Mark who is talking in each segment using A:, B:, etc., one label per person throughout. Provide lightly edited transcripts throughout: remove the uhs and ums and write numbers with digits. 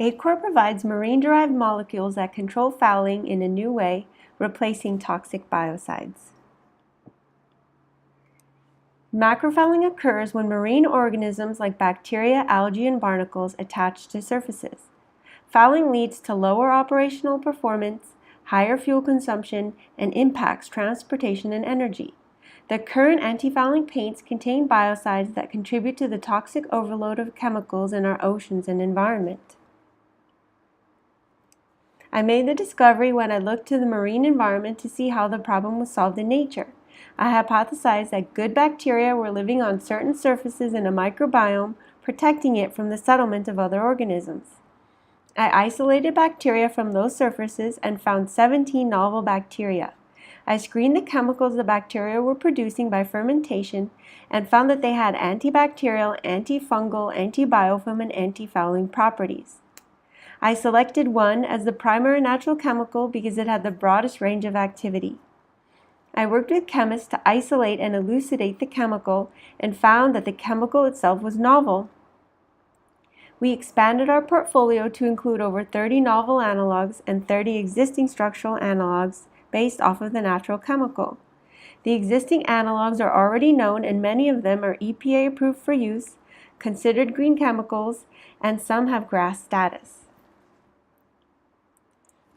A: Aequor provides marine-derived molecules that control fouling in a new way, replacing toxic biocides. Macrofouling occurs when marine organisms like bacteria, algae, and barnacles attach to surfaces. Fouling leads to lower operational performance, higher fuel consumption, and impacts transportation and energy. The current antifouling paints contain biocides that contribute to the toxic overload of chemicals in our oceans and environment. I made the discovery when I looked to the marine environment to see how the problem was solved in nature. I hypothesized that good bacteria were living on certain surfaces in a microbiome, protecting it from the settlement of other organisms. I isolated bacteria from those surfaces and found 17 novel bacteria. I screened the chemicals the bacteria were producing by fermentation and found that they had antibacterial, antifungal, antibiofilm, and antifouling properties. I selected one as the primary natural chemical because it had the broadest range of activity. I worked with chemists to isolate and elucidate the chemical and found that the chemical itself was novel. We expanded our portfolio to include over 30 novel analogs and 30 existing structural analogs based off of the natural chemical. The existing analogs are already known and many of them are EPA approved for use, considered green chemicals, and some have GRAS status.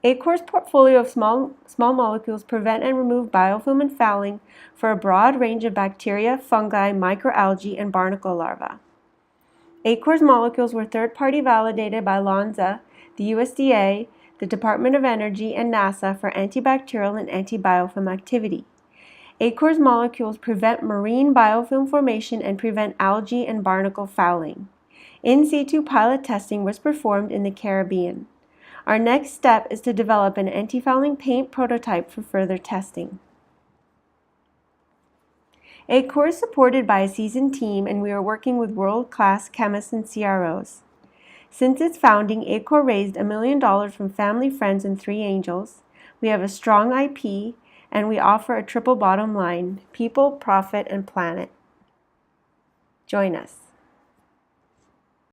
A: Aequor's portfolio of small molecules prevent and remove biofilm and fouling for a broad range of bacteria, fungi, microalgae, and barnacle larvae. Aequor's molecules were third-party validated by LONSA, the USDA, the Department of Energy, and NASA for antibacterial and antibiofilm activity. Aequor's molecules prevent marine biofilm formation and prevent algae and barnacle fouling. In situ pilot testing was performed in the Caribbean. Our next step is to develop an antifouling paint prototype for further testing. Aequor is supported by a seasoned team and we are working with world-class chemists and CROs. Since its founding, Aequor raised $1 million from family, friends, and 3 angels. We have a strong IP and we offer a triple bottom line: people, profit, and planet. Join us.